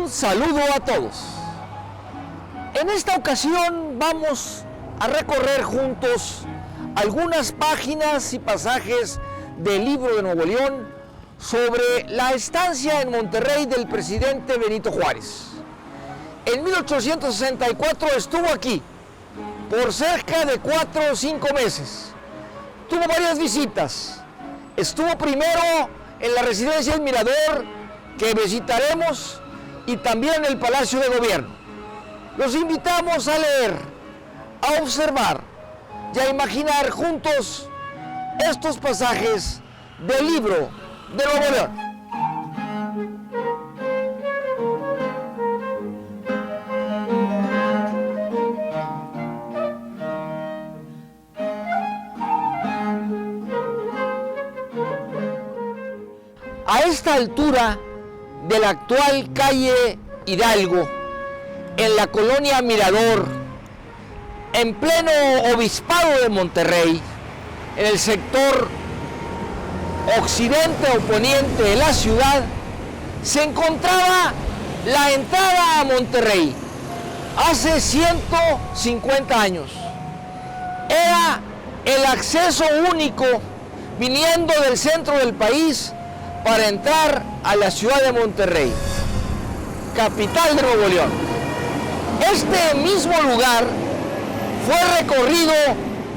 Un saludo a todos. En esta ocasión vamos a recorrer juntos algunas páginas y pasajes del libro de Nuevo León sobre la estancia en Monterrey del presidente Benito Juárez. En 1864 estuvo aquí por cerca de 4 o 5 meses. Tuvo varias visitas. Estuvo primero en la residencia del Mirador, que visitaremos, y también en el Palacio de Gobierno. Los invitamos a leer, a observar y a imaginar juntos estos pasajes del libro de Nuevo León. A esta altura de la actual calle Hidalgo, en la colonia Mirador, en pleno obispado de Monterrey, en el sector occidente o poniente de la ciudad, se encontraba la entrada a Monterrey hace 150 años. Era el acceso único viniendo del centro del país para entrar a la ciudad de Monterrey, capital de Nuevo León. Este mismo lugar fue recorrido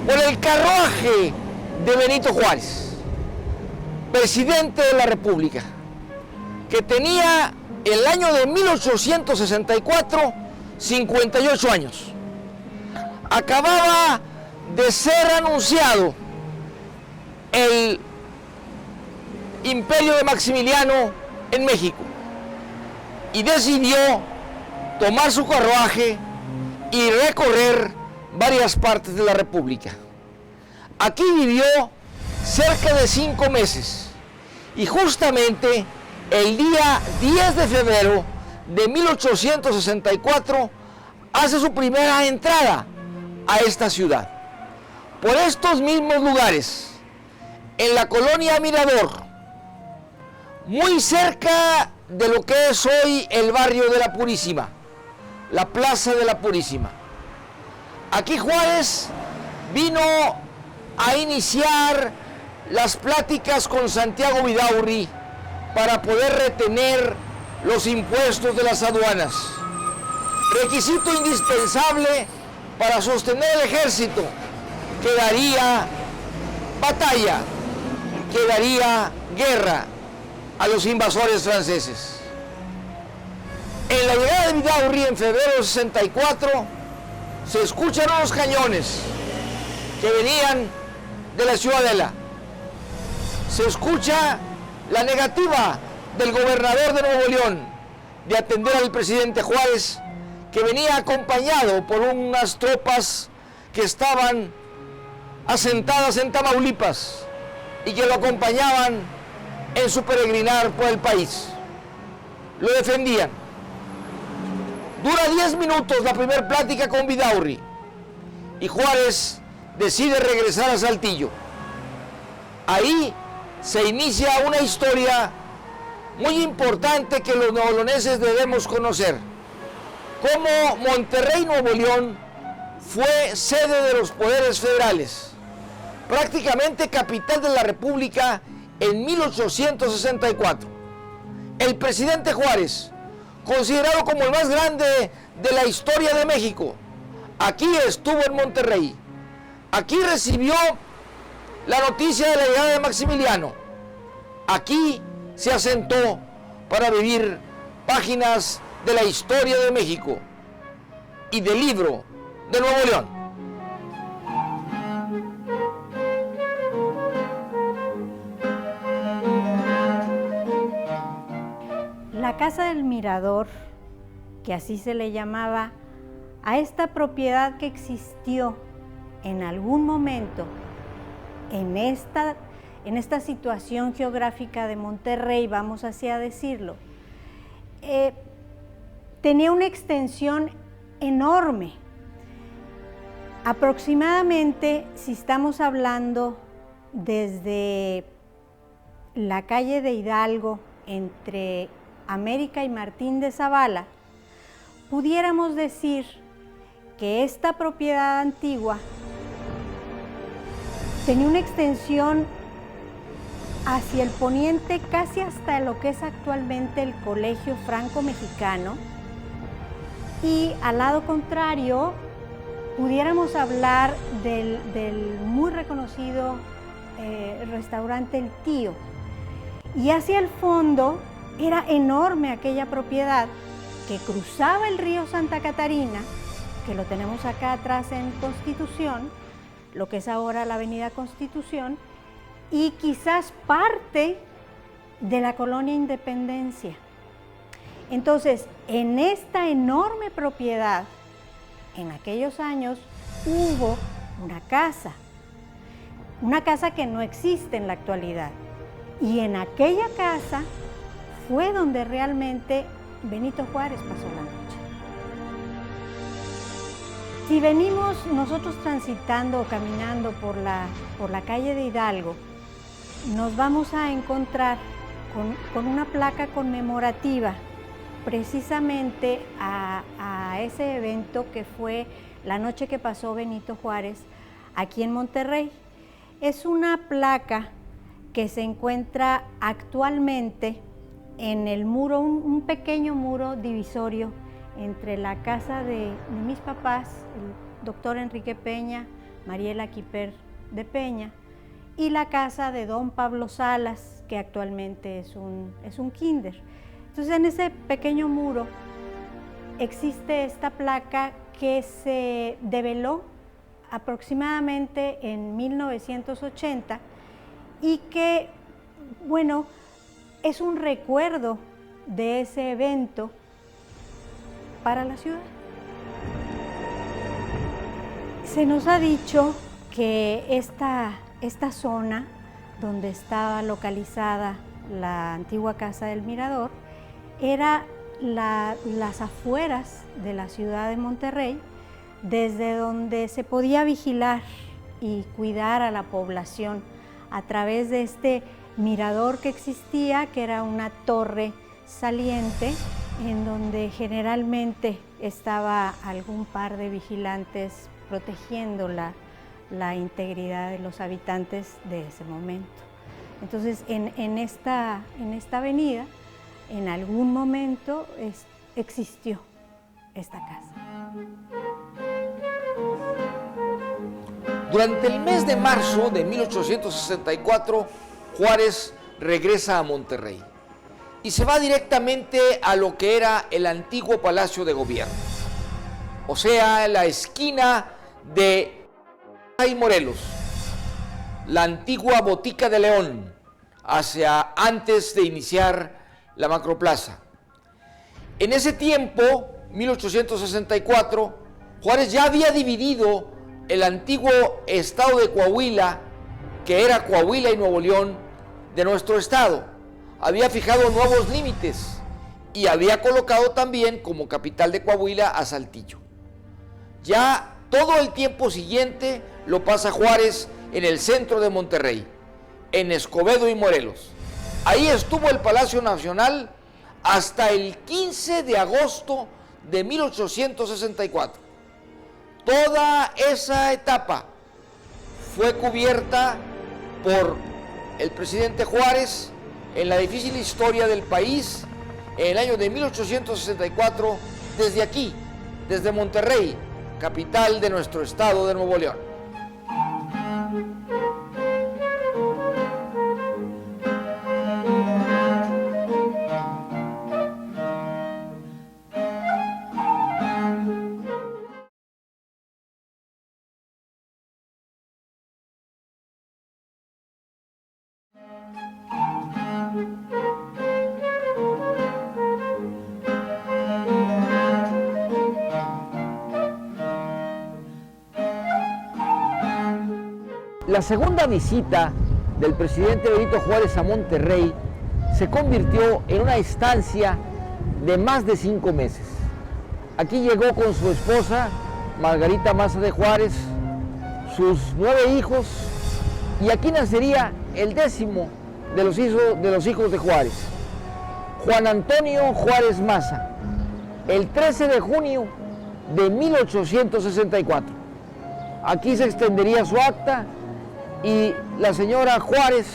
por el carruaje de Benito Juárez, presidente de la República, que tenía el año de 1864 58 años. Acababa de ser anunciado el imperio de Maximiliano en México y decidió tomar su carruaje y recorrer varias partes de la República. Aquí vivió cerca de 5 meses y justamente el día 10 de febrero de 1864 hace su primera entrada a esta ciudad. Por estos mismos lugares, en la colonia Mirador, muy cerca de lo que es hoy el barrio de la Purísima, la Plaza de la Purísima. Aquí Juárez vino a iniciar las pláticas con Santiago Vidaurri para poder retener los impuestos de las aduanas, requisito indispensable para sostener el ejército que daría batalla, que daría guerra a los invasores franceses. En la llegada de Vidaurri en febrero de 64 se escucharon los cañones que venían de la Ciudadela. Se escucha la negativa del gobernador de Nuevo León de atender al presidente Juárez, que venía acompañado por unas tropas que estaban asentadas en Tamaulipas y que lo acompañaban en su peregrinar por el país. Lo defendían. Dura 10 minutos la primera plática con Vidaurri y Juárez decide regresar a Saltillo. Ahí se inicia una historia muy importante que los neoloneses debemos conocer. Cómo Monterrey, Nuevo León, fue sede de los poderes federales, prácticamente capital de la República en 1864. El presidente Juárez, considerado como el más grande de la historia de México, aquí estuvo en Monterrey. Aquí recibió la noticia de la llegada de Maximiliano. Aquí se asentó para vivir páginas de la historia de México y del libro de Nuevo León. La Casa del Mirador, que así se le llamaba a esta propiedad que existió en algún momento en esta situación geográfica de Monterrey, vamos así a decirlo, tenía una extensión enorme. Aproximadamente, si estamos hablando desde la calle de Hidalgo, entre América y Martín de Zavala, pudiéramos decir que esta propiedad antigua tenía una extensión hacia el poniente, casi hasta lo que es actualmente el Colegio Franco-Mexicano, y al lado contrario pudiéramos hablar del muy reconocido restaurante El Tío. Y hacia el fondo era enorme aquella propiedad que cruzaba el río Santa Catarina, que lo tenemos acá atrás en Constitución, lo que es ahora la avenida Constitución, y quizás parte de la colonia Independencia. Entonces, en esta enorme propiedad, en aquellos años hubo una casa que no existe en la actualidad. Y en aquella casa fue donde realmente Benito Juárez pasó la noche. Si venimos nosotros transitando o caminando por la calle de Hidalgo, nos vamos a encontrar con una placa conmemorativa precisamente a ese evento que fue la noche que pasó Benito Juárez aquí en Monterrey. Es una placa que se encuentra actualmente en el muro, un pequeño muro divisorio entre la casa de mis papás, el doctor Enrique Peña, Mariela Quiper de Peña, y la casa de don Pablo Salas, que actualmente es un kinder. Entonces, en ese pequeño muro existe esta placa que se develó aproximadamente en 1980 y que, bueno, es un recuerdo de ese evento para la ciudad. Se nos ha dicho que esta zona donde estaba localizada la antigua Casa del Mirador era las afueras de la ciudad de Monterrey, desde donde se podía vigilar y cuidar a la población a través de este mirador que existía, que era una torre saliente en donde generalmente estaba algún par de vigilantes protegiendo la integridad de los habitantes de ese momento. Entonces, en esta avenida, en algún momento existió esta casa. Durante el mes de marzo de 1864, Juárez regresa a Monterrey y se va directamente a lo que era el antiguo Palacio de Gobierno, o sea, la esquina de Morelos, la antigua Botica de León, hacia antes de iniciar la Macroplaza. En ese tiempo, 1864, Juárez ya había dividido el antiguo estado de Coahuila, que era Coahuila y Nuevo León, de nuestro estado. Había fijado nuevos límites y había colocado también como capital de Coahuila a Saltillo. Ya todo el tiempo siguiente lo pasa Juárez en el centro de Monterrey, en Escobedo y Morelos. Ahí estuvo el Palacio Nacional hasta el 15 de agosto de 1864. Toda esa etapa fue cubierta por el presidente Juárez en la difícil historia del país en el año de 1864, desde aquí, desde Monterrey, capital de nuestro estado de Nuevo León. La segunda visita del presidente Benito Juárez a Monterrey se convirtió en una estancia de más de 5 meses. Aquí llegó con su esposa, Margarita Maza de Juárez, sus 9 hijos, y aquí nacería el 10º de los hijos de Juárez. Juan Antonio Juárez Maza, el 13 de junio de 1864. Aquí se extendería su acta y la señora Juárez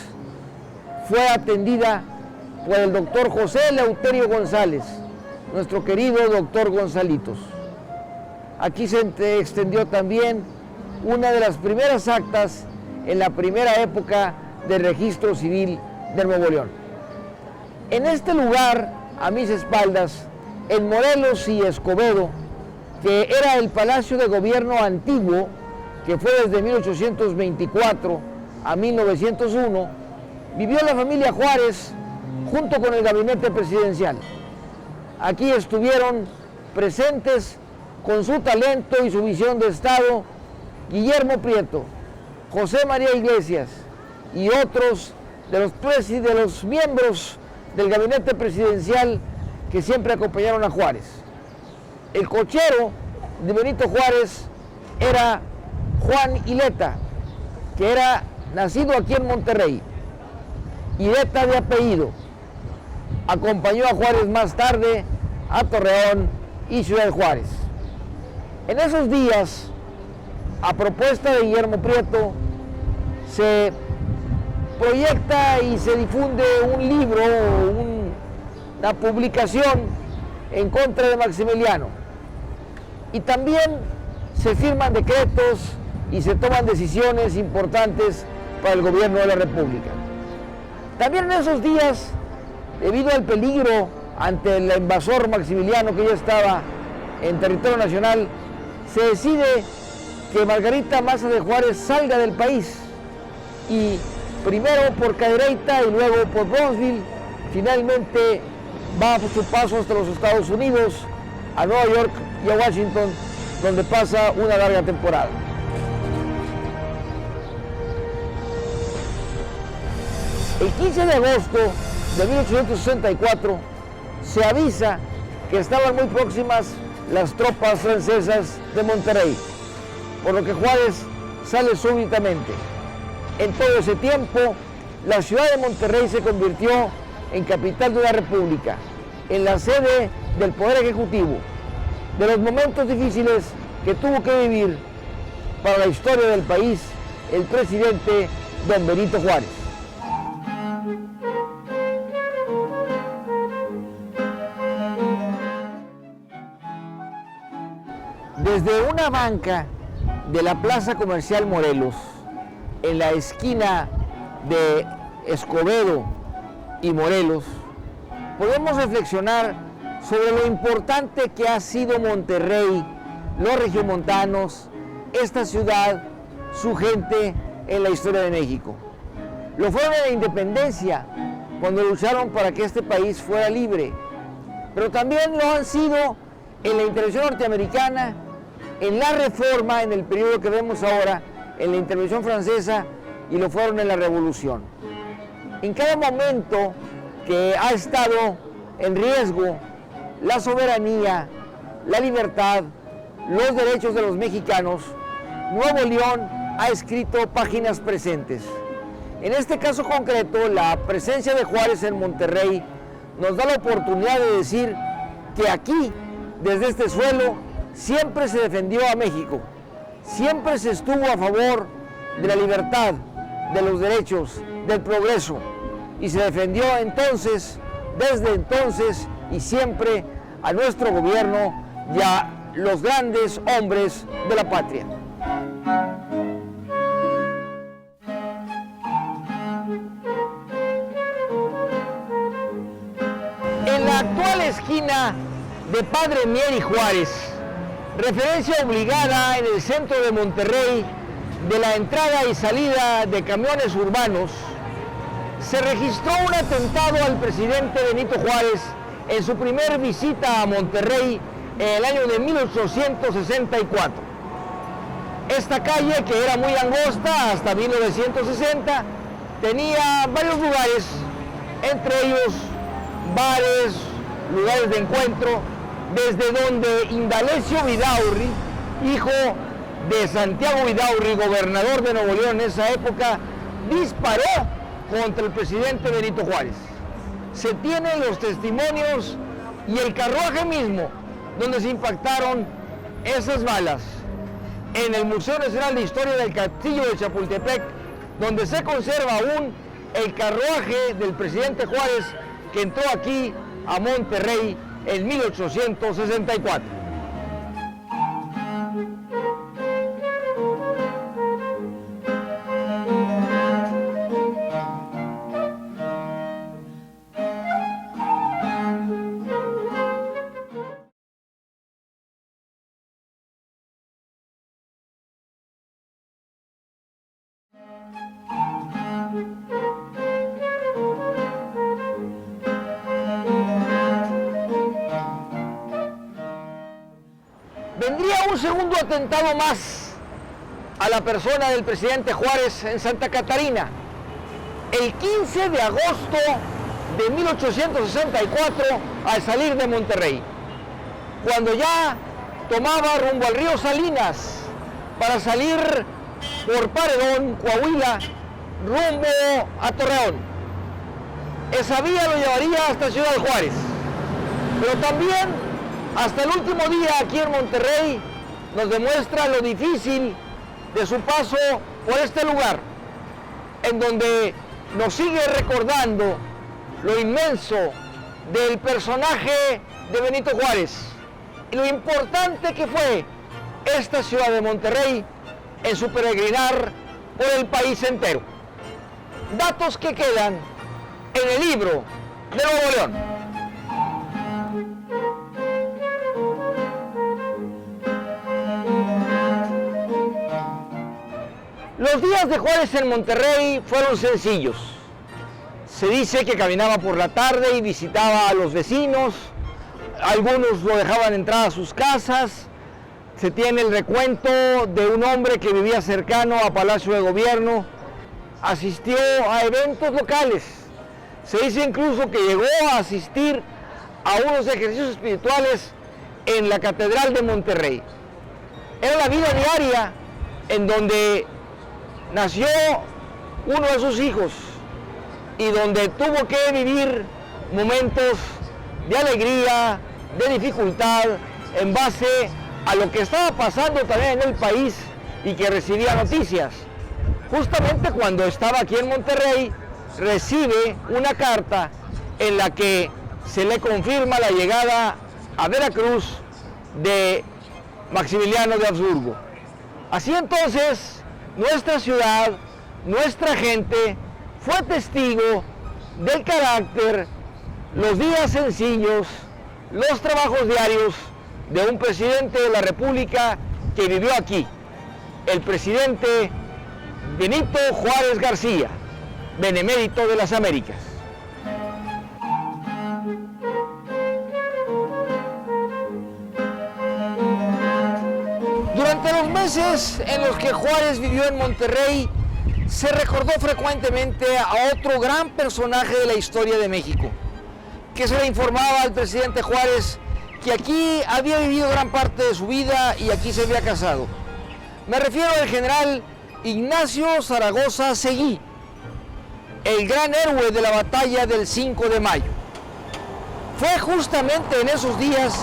fue atendida por el doctor José Eleuterio González, nuestro querido doctor Gonzalitos. Aquí se extendió también una de las primeras actas en la primera época del registro civil de Nuevo León. En este lugar, a mis espaldas, en Morelos y Escobedo, que era el Palacio de Gobierno antiguo, que fue desde 1824 a 1901, vivió la familia Juárez junto con el gabinete presidencial. Aquí estuvieron presentes con su talento y su visión de Estado Guillermo Prieto, José María Iglesias y otros de los miembros del gabinete presidencial que siempre acompañaron a Juárez. El cochero de Benito Juárez era Juan Hileta, que era nacido aquí en Monterrey, Hileta de apellido. Acompañó a Juárez más tarde a Torreón y Ciudad Juárez. En esos días, a propuesta de Guillermo Prieto, se proyecta y se difunde un libro, una publicación en contra de Maximiliano. Y también se firman decretos y se toman decisiones importantes para el gobierno de la República. También en esos días, debido al peligro ante el invasor Maximiliano que ya estaba en territorio nacional, se decide que Margarita Maza de Juárez salga del país y primero por Cadereyta y luego por Brownsville, finalmente va a su paso hasta los Estados Unidos, a Nueva York y a Washington, donde pasa una larga temporada. El 15 de agosto de 1864 se avisa que estaban muy próximas las tropas francesas de Monterrey, por lo que Juárez sale súbitamente. En todo ese tiempo, la ciudad de Monterrey se convirtió en capital de la República, en la sede del Poder Ejecutivo, de los momentos difíciles que tuvo que vivir para la historia del país el presidente don Benito Juárez. Desde una banca de la Plaza Comercial Morelos, en la esquina de Escobedo y Morelos, podemos reflexionar sobre lo importante que ha sido Monterrey, los regiomontanos, esta ciudad, su gente en la historia de México. Lo fueron en la independencia, cuando lucharon para que este país fuera libre, pero también lo han sido en la intervención norteamericana, en la Reforma, en el periodo que vemos ahora, en la intervención francesa, y lo fueron en la Revolución. En cada momento que ha estado en riesgo la soberanía, la libertad, los derechos de los mexicanos, Nuevo León ha escrito páginas presentes. En este caso concreto, la presencia de Juárez en Monterrey nos da la oportunidad de decir que aquí, desde este suelo, siempre se defendió a México, siempre se estuvo a favor de la libertad, de los derechos, del progreso, y se defendió entonces, desde entonces y siempre, a nuestro gobierno y a los grandes hombres de la patria. En la actual esquina de Padre Mier y Juárez, referencia obligada en el centro de Monterrey de la entrada y salida de camiones urbanos, se registró un atentado al presidente Benito Juárez en su primer visita a Monterrey en el año de 1864. Esta calle, que era muy angosta hasta 1960, tenía varios lugares, entre ellos bares, lugares de encuentro, desde donde Indalecio Vidaurri, hijo de Santiago Vidaurri, gobernador de Nuevo León en esa época, disparó contra el presidente Benito Juárez. se tienen los testimonios y el carruaje mismo donde se impactaron esas balas. En el Museo Nacional de Historia del Castillo de Chapultepec, donde se conserva aún el carruaje del presidente Juárez que entró aquí a Monterrey en 1864. Vendría un segundo atentado más a la persona del presidente Juárez en Santa Catarina. El 15 de agosto de 1864, al salir de Monterrey, cuando ya tomaba rumbo al río Salinas para salir por Paredón, Coahuila, rumbo a Torreón. Esa vía lo llevaría hasta Ciudad Juárez, pero también hasta el último día aquí en Monterrey nos demuestra lo difícil de su paso por este lugar, en donde nos sigue recordando lo inmenso del personaje de Benito Juárez y lo importante que fue esta ciudad de Monterrey en su peregrinar por el país entero. Datos que quedan en el libro de Nuevo León. Los días de Juárez en Monterrey fueron sencillos. Se dice que caminaba por la tarde y visitaba a los vecinos, algunos lo dejaban entrar a sus casas. Se tiene el recuento de un hombre que vivía cercano a Palacio de Gobierno, asistió a eventos locales. Se dice incluso que llegó a asistir a unos ejercicios espirituales en la Catedral de Monterrey. Era la vida diaria en donde nació uno de sus hijos y donde tuvo que vivir momentos de alegría, de dificultad, en base a lo que estaba pasando también en el país y que recibía noticias. Justamente cuando estaba aquí en Monterrey, recibe una carta en la que se le confirma la llegada a Veracruz de Maximiliano de Habsburgo. Así entonces, nuestra ciudad, nuestra gente, fue testigo del carácter, los días sencillos, los trabajos diarios de un presidente de la República que vivió aquí, el presidente Benito Juárez García, benemérito de las Américas. Durante los meses en los que Juárez vivió en Monterrey, se recordó frecuentemente a otro gran personaje de la historia de México, que se le informaba al presidente Juárez que aquí había vivido gran parte de su vida y aquí se había casado. Me refiero al general Ignacio Zaragoza Seguí, el gran héroe de la batalla del 5 de mayo. Fue justamente en esos días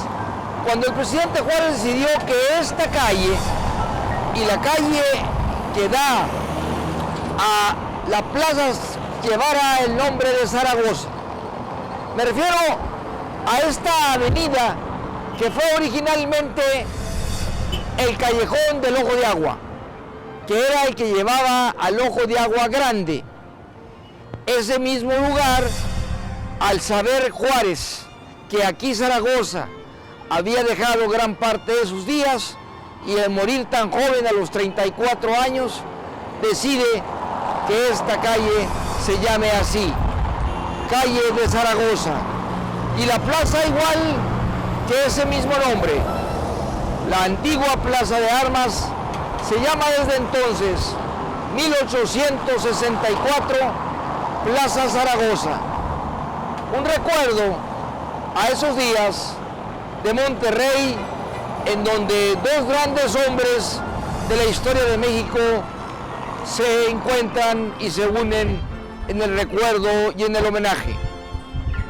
cuando el presidente Juárez decidió que esta calle y la calle que da a la plaza llevara el nombre de Zaragoza. Me refiero a esta avenida que fue originalmente el Callejón del Ojo de Agua, que era el que llevaba al Ojo de Agua Grande. Ese mismo lugar, al saber Juárez que aquí Zaragoza había dejado gran parte de sus días y al morir tan joven a los 34 años, decide que esta calle se llame así, Calle de Zaragoza, y la plaza igual que ese mismo nombre. La antigua Plaza de Armas se llama desde entonces, 1864, Plaza Zaragoza. Un recuerdo a esos días de Monterrey, en donde dos grandes hombres de la historia de México se encuentran y se unen en el recuerdo y en el homenaje.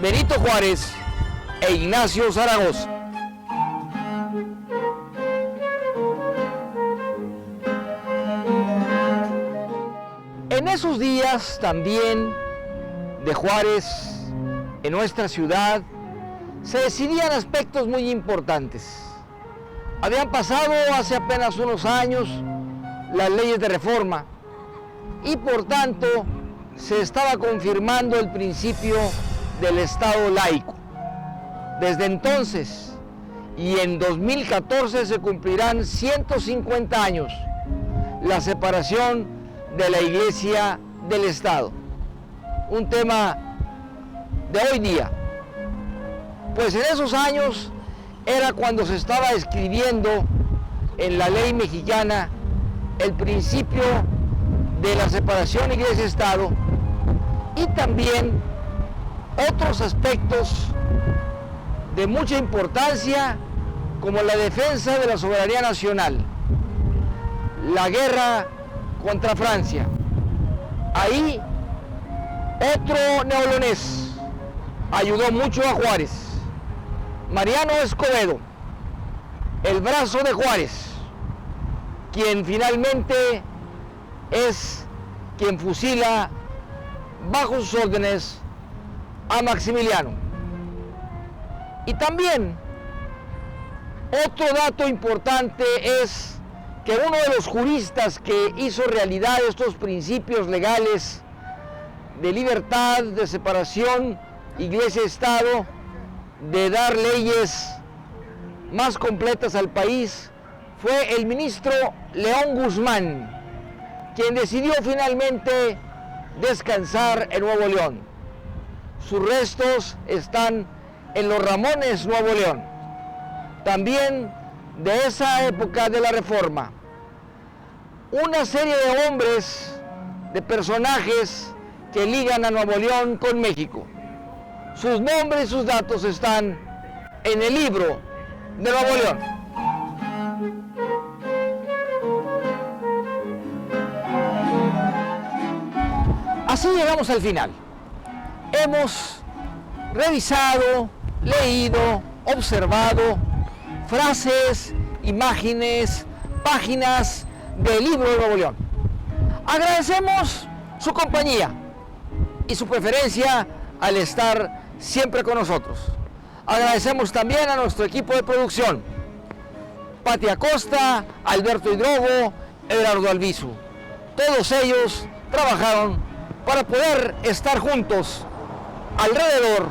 Benito Juárez e Ignacio Zaragoza. En esos días también de Juárez, en nuestra ciudad, se decidían aspectos muy importantes. Habían pasado hace apenas unos años las leyes de reforma y por tanto se estaba confirmando el principio del Estado laico. Desde entonces y en 2014 se cumplirán 150 años la separación de la Iglesia del Estado. Un tema de hoy día. Pues en esos años era cuando se estaba escribiendo en la ley mexicana el principio de la separación Iglesia-Estado y también otros aspectos de mucha importancia como la defensa de la soberanía nacional, la guerra contra Francia. Ahí otro neolonés ayudó mucho a Juárez, Mariano Escobedo, el brazo de Juárez, quien finalmente es quien fusila bajo sus órdenes a Maximiliano. Y también otro dato importante es que uno de los juristas que hizo realidad estos principios legales de libertad, de separación, Iglesia-Estado, de dar leyes más completas al país, fue el ministro León Guzmán, quien decidió finalmente descansar en Nuevo León. Sus restos están en Los Ramones, Nuevo León. También de esa época de la Reforma, una serie de hombres, de personajes que ligan a Nuevo León con México. Sus nombres y sus datos están en el libro de Nuevo León. Así llegamos al final. Hemos revisado, leído, observado frases, imágenes, páginas del libro de Nuevo León. Agradecemos su compañía y su preferencia al estar siempre con nosotros. Agradecemos también a nuestro equipo de producción, Pati Acosta, Alberto Hidrogo, Eduardo Albizu. Todos ellos trabajaron para poder estar juntos alrededor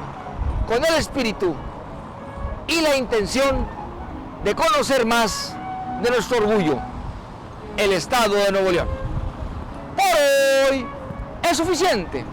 con el espíritu y la intención de conocer más de nuestro orgullo, el Estado de Nuevo León. Por hoy es suficiente.